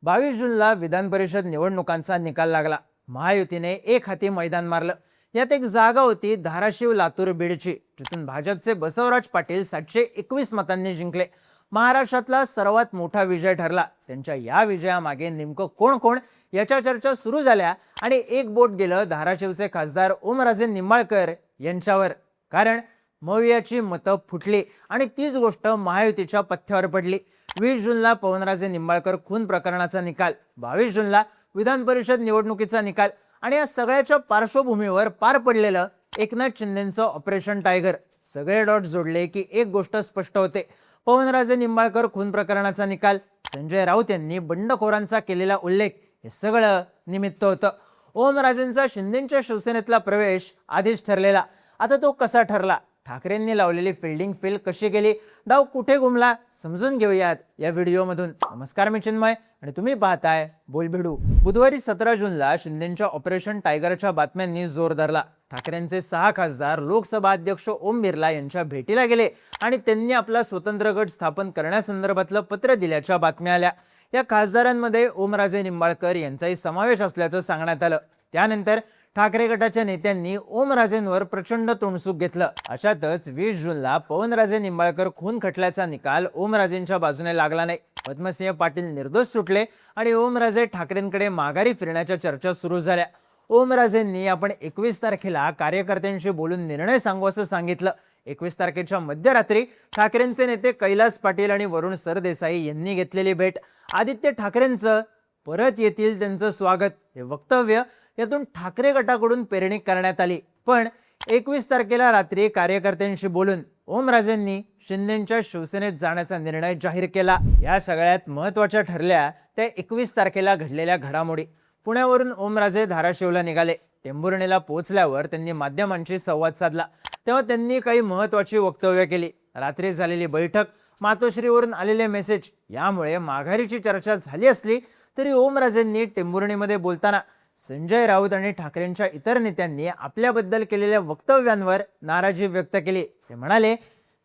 22 जूनला विधान परिषद निवडणुकांचा निकाल लागला। महायुतीने एक हाती मैदान मारलं। यात एक जागा होती धाराशिव लातूर बीडची, जिथून भाजपचे बसवराज पाटील 721 मतांनी जिंकले। महाराष्ट्रातला सर्वात मोठा विजय ठरला। त्यांच्या या विजयामागे नेमकं कोण कोण याच्या चर्चा सुरू झाल्या आणि एक बोट गेलं धाराशिवचे खासदार ओमराजे निंबाळकर यांच्यावर। कारण मवियाची मतं फुटली आणि तीच गोष्ट महायुतीच्या पथ्यावर पडली। 20 जूनला पवनराजे निंबाळकर खून प्रकरणाचा निकाल, 22 जूनला विधान परिषद निवडणुकीचा निकाल आणि या सगळ्याच्या पार्श्वभूमीवर पार पडलेलं एकनाथ शिंदेंचं ऑपरेशन टायगर। सगळे डॉट जोडले की एक गोष्ट स्पष्ट होते, पवनराजे निंबाळकर खून प्रकरणाचा निकाल, संजय राऊत यांनी बंडखोरांचा केलेला उल्लेख, हे सगळं निमित्त होतं। ओमराजेंचा शिंदेंच्या शिवसेनेतला प्रवेश आधीच ठरलेला। आता तो कसा ठरला, ठाकरेंनी लावलेली फिल्डिंग फेल कशी गेली, डाव कुठे घुमला, समजून घेऊयात या व्हिडिओमधून। नमस्कार, मी चिन्मय आणि तुम्ही पाहताय बोलभिडू। बुधवारी 17 जूनला शिंदेंच्या ऑपरेशन टायगरच्या बातम्यांनी जोर धरला। ठाकरेंचे 6 खासदार लोकसभा अध्यक्ष ओम बिर्ला यांच्या भेटीला गेले आणि त्यांनी आपला स्वतंत्र गट स्थापन करण्यासंदर्भातलं पत्र दिल्याच्या बातम्या आल्या। या खासदारांमध्ये ओमराजे निंबाळकर यांचाही समावेश असल्याचं सांगण्यात आलं। त्यानंतर ठाकरे गटाच्या नेत्यांनी ओमराजेंवर प्रचंड तोंडसूक घेतलं। अशातच 20 जूनला पवनराजे निंबाळकर खून खटल्याचा निकाल ओमराजेंच्या बाजूने लागला नाही। पद्मसिंह पाटील निर्दोष सुटले आणि ओमराजे ठाकरेंकडे माघारी फिरण्याच्या चर्चा सुरू झाल्या। ओमराजेंनी आपण 21 तारखेला कार्यकर्त्यांशी बोलून निर्णय सांगू असं सांगितलं। 21 तारखेच्या मध्यरात्री ठाकरेंचे नेते कैलास पाटील आणि वरुण सरदेसाई यांनी घेतलेली भेट, आदित्य ठाकरेंचं परत येतील त्यांचं स्वागत, हे वक्तव्य यातून ठाकरे गटाकडून पेरणी करण्यात आली। पण 21 तारखेला रात्री कार्यकर्त्यांशी बोलून ओमराजेंनी शिंदेंच्या शिवसेनेत जाण्याचा निर्णय जाहीर केला। या सगळ्यात महत्त्वाच्या ठरल्या त्या 21 तारखेला घडलेल्या घडामोडी। पुण्यावरून ओमराजे धाराशिवला निघाले। टेंभुर्णीला पोहोचल्यावर त्यांनी माध्यमांशी संवाद साधला, तेव्हा त्यांनी काही महत्त्वाची वक्तव्य केली। रात्री झालेली बैठक, मातोश्रीवरून आलेले मेसेज, यामुळे माघारीची चर्चा झाली असली तरी ओमराजेंनी टेंभुर्णीमध्ये बोलताना संजय राऊत आणि ठाकरेंच्या इतर नेत्यांनी आपल्याबद्दल केलेल्या वक्तव्यांवर नाराजी व्यक्त केली। ते म्हणाले,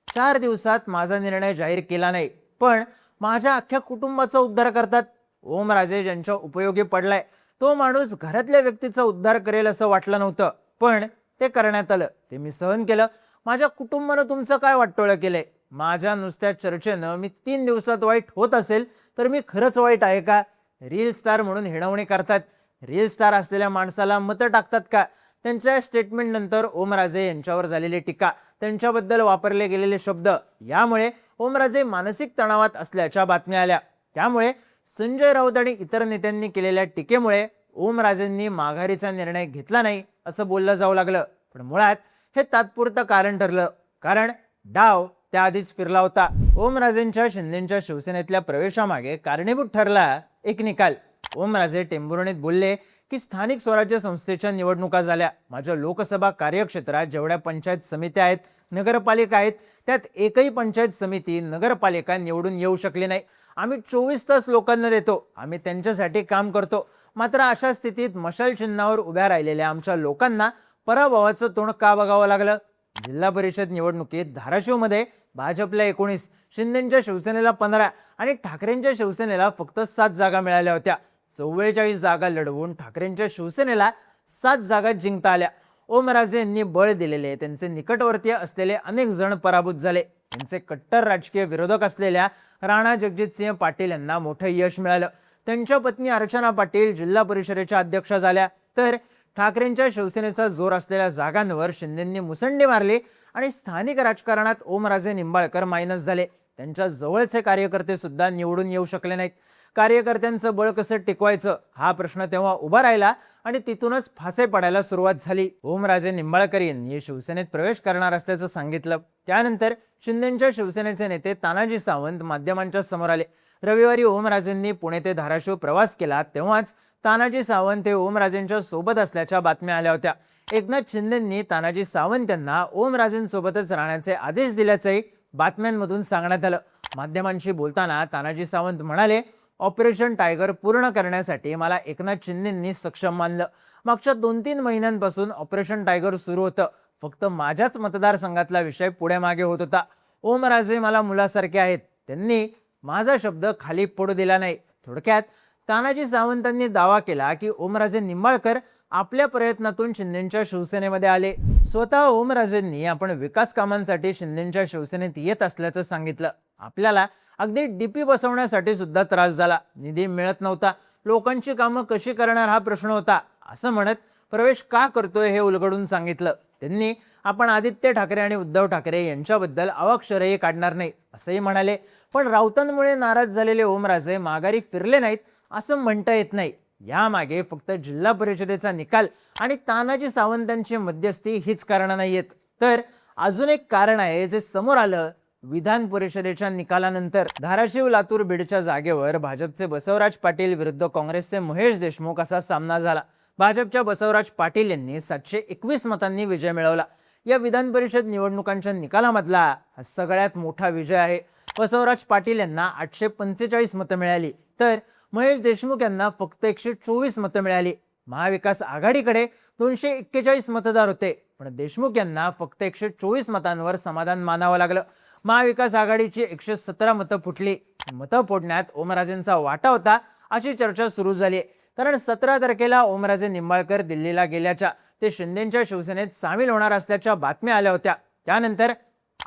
4 दिवसात माझा निर्णय जाहीर केला नाही, पण माझ्या अख्ख्या कुटुंबाचा उद्धार करतात। ओमराजे ज्यांच्या उपयोगी पडलाय तो माणूस घरातल्या व्यक्तीचा उद्धार करेल असं वाटलं नव्हतं, पण ते करण्यात आलं, ते मी सहन केलं। माझ्या कुटुंबानं तुमचं काय वाटोळं केलंय? माझ्या नुसत्या चर्चेनं मी 3 दिवसात वाईट होत असेल तर मी खरंच वाईट आहे का? रील स्टार म्हणून हिणवणी करतात, रील स्टार असलेल्या माणसाला मतं टाकतात का? त्यांच्या स्टेटमेंट नंतर ओमराजे यांच्यावर झालेली टीका, त्यांच्याबद्दल वापरले गेलेले शब्द, यामुळे ओमराजे मानसिक तणावात असल्याच्या बातम्या आल्या। त्यामुळे संजय राऊत आणि इतर नेत्यांनी केलेल्या टीकेमुळे ओमराजेंनी माघारीचा निर्णय घेतला नाही असं बोललं जाऊ लागलं। पण मुळात हे तात्पुरतं कारण ठरलं, कारण डाव त्याआधीच फिरला होता। ओमराजेंच्या शिंदेंच्या शिवसेनेतल्या प्रवेशामागे कारणीभूत ठरला एक निकाल। ओमराजे टेंभुर्णीत बोलले की स्थानिक स्वराज्य संस्थेच्या निवडणुका झाल्या, माझ्या लोकसभा कार्यक्षेत्रात जेवढ्या पंचायत समित्या आहेत, नगरपालिका आहेत, त्यात एकही पंचायत समिती, नगरपालिका निवडून येऊ शकली नाही। आम्ही 24 तास लोकांना देतो, आम्ही त्यांच्यासाठी काम करतो, मात्र अशा स्थितीत मशाल चिन्हावर उभ्या राहिलेल्या आमच्या लोकांना पराभवाचं तोंड का बघावं लागलं? जिल्हा परिषद निवडणुकीत धाराशिवमध्ये भाजपला 19, शिंदेंच्या शिवसेनेला 15 आणि ठाकरेंच्या शिवसेनेला फक्त 7 जागा मिळाल्या होत्या। 44 जागा लढवून ठाकरेंच्या शिवसेनेला 7 जागा जिंकता आल्या। ओमराजे यांनी बळ दिलेले त्यांचे निकटवर्तीय असलेले अनेक जण पराभूत झाले। त्यांचे कट्टर राजकीय विरोधक असलेल्या राणा जगजितसिंह पाटील यांना मोठं यश मिळालं। त्यांच्या पत्नी अर्चना पाटील जिल्हा परिषदेच्या अध्यक्षा झाल्या, तर ठाकरेंच्या शिवसेनेचा जोर असलेल्या जागांवर शिंदेंनी मुसंडी मारली आणि स्थानिक राजकारणात ओमराजे निंबाळकर मायनस झाले। त्यांच्या जवळचे कार्यकर्ते सुद्धा निवडून येऊ शकले नाहीत। कार्यकर्त्यांचं बळ कसं टिकवायचं हा प्रश्न तेव्हा उभा राहिला आणि तिथूनच फासे पडायला सुरुवात झाली। ओमराजे निंबाळकर यांनी शिवसेनेत प्रवेश करणार असल्याचं सांगितलं। त्यानंतर शिंदेंच्या शिवसेनेचे नेते तानाजी सावंत माध्यमांच्या समोर आले। रविवारी ओमराजेंनी पुणे ते धाराशिव प्रवास केला, तेव्हाच तानाजी सावंत हे ओमराजेंच्या सोबत असल्याच्या बातम्या आल्या होत्या। एकनाथ शिंदेंनी तानाजी सावंत यांना ओमराजेंसोबतच राहण्याचे आदेश दिल्याचंही बातम्यांमधून सांगण्यात आलं। माध्यमांशी बोलताना तानाजी सावंत म्हणाले, ऑपरेशन टायगर पूर्ण करण्यासाठी मला एकनाथ शिंदेंनी सक्षम मानलं। मागच्या 2-3 महिन्यांपासून ऑपरेशन टायगर सुरू होतं, फक्त माझ्याच मतदारसंघातला विषय पुढे मागे होत होता। ओमराजे मला मुलासारखे आहेत, त्यांनी माझा शब्द खाली पडू दिला नाही। थोडक्यात तानाजी सावंतांनी दावा केला की ओमराजे निंबाळकर आपल्या प्रयत्नातून शिंदेच्या शिवसेनेमध्ये आले. स्वतः ओमराजेंनी आपण विकास कामांसाठी शिंदेच्या शिवसेनेत येत असल्याचं सांगितलं. आपल्याला अगदी डीपी बसवण्यासाठी सुद्धा त्रास झाला, निधी मिळत नव्हता, लोकांची कामं कशी करणार हा प्रश्न होता, असं म्हणत प्रवेश का करतोय हे उलगडून सांगितलं. त्यांनी आपण आदित्य ठाकरे आणि उद्धव ठाकरे यांच्याबद्दल अवाक्षरही काढणार नाही असंही म्हणाले. पण राऊतांमुळे नाराज झालेले ओमराजे माघारी फिरले नाहीत असं म्हणता येत नाही. यामागे फक्त जिल्हा परिषदेचा निकाल आणि तानाजी सावंतांची मध्यस्थी हीच कारणं नाहीयेत, तर अजून एक कारण आहे जे समोर आलं विधान परिषदेच्या निकालानंतर. धाराशिव लातूर बीडच्या जागेवर भाजपचे बसवराज पाटील विरुद्ध काँग्रेसचे महेश देशमुख असा सामना झाला. भाजपच्या बसवराज पाटील यांनी 721 मतांनी विजय मिळवला. या विधान परिषद निवडणुकांच्या निकालामधला हा सगळ्यात मोठा विजय आहे. बसवराज पाटील यांना 845 मतं मिळाली, तर महेश देशमुख यांना फक्त 124 मतं मिळाली. महाविकास आघाडीकडे 241 मतदार होते, पण देशमुख यांना फक्त 124 मतांवर समाधान मानावं लागलं. महाविकास आघाडीची 117 मतं फुटली. मतं फोडण्यात ओमराजेंचा वाटा होता अशी चर्चा सुरू झाली, कारण 17 तारखेला ओमराजे निंबाळकर दिल्लीला गेल्याच्या ते शिंदेच्या शिवसेनेत सामील होणार असल्याच्या बातम्या आल्या होत्या. त्यानंतर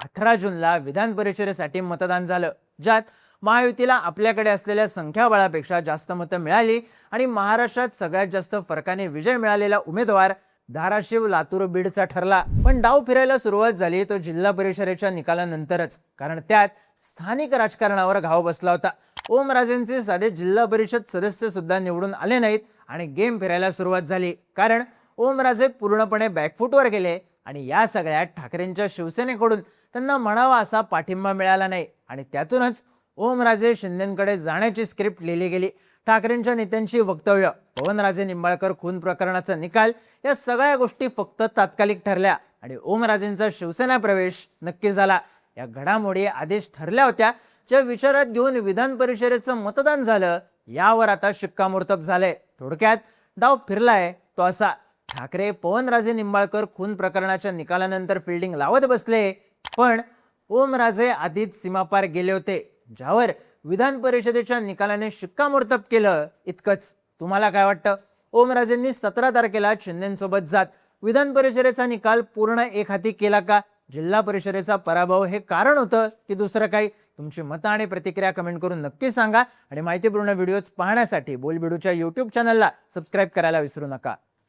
18 जूनला विधान परिषदेसाठी मतदान झालं, ज्यात महायुतीला आपल्याकडे असलेल्या संख्याबळापेक्षा जास्त मतं मिळाली आणि महाराष्ट्रात सगळ्यात जास्त फरकाने विजय मिळालेला उमेदवार धाराशिव लातूर बीडचा ठरला. पण डाव फिरायला सुरुवात झाली तो जिल्हा परिषदेच्या निकालानंतरच, कारण त्यात स्थानिक राजकारणावर घाव बसला होता. ओमराजेंचे साधे जिल्हा परिषद सदस्य सुद्धा निवडून आले नाहीत आणि गेम फिरायला सुरुवात झाली, कारण ओमराजे पूर्णपणे बॅकफुटवर गेले आणि या सगळ्यात ठाकरेंच्या शिवसेनेकडून त्यांना म्हणावा असा पाठिंबा मिळाला नाही आणि त्यातूनच ओमराजे शिंदेकडे जाण्याची स्क्रिप्ट लिहिली गेली. ठाकरेंच्या नेत्यांची वक्तव्य, पवनराजे निंबाळकर खून प्रकरणाचा निकाल, या सगळ्या गोष्टी फक्त तात्कालिक ठरल्या आणि ओमराजेंचा शिवसेना प्रवेश नक्की झाला. या घडामोडी आधीच ठरल्या होत्या, ज्या विचारात घेऊन विधान परिषदेचं मतदान झालं, यावर आता शिक्कामोर्तब झालंय. थोडक्यात डाव फिरलाय तो असा, ठाकरे पवनराजे निंबाळकर खून प्रकरणाच्या निकालानंतर फिल्डिंग लावत बसले, पण ओमराजे आधीच सीमापार गेले होते, ज्यावर विधान परिषदेच्या निकालाने शिक्कामोर्तब केलं. इतकंच. तुम्हाला काय वाटतं? ओमराजेंनी 17 तारखेला शिंदेसोबत जात विधान परिषदेचा निकाल पूर्ण एकहाती केला का? जिल्हा परिषदेचा पराभव हे कारण होतं की दुसरं काही? तुमची मतं आणि प्रतिक्रिया कमेंट करून नक्की सांगा आणि माहितीपूर्ण व्हिडिओज पाहण्यासाठी बोलबिडूच्या YouTube चॅनलला सबस्क्राईब करायला विसरू नका.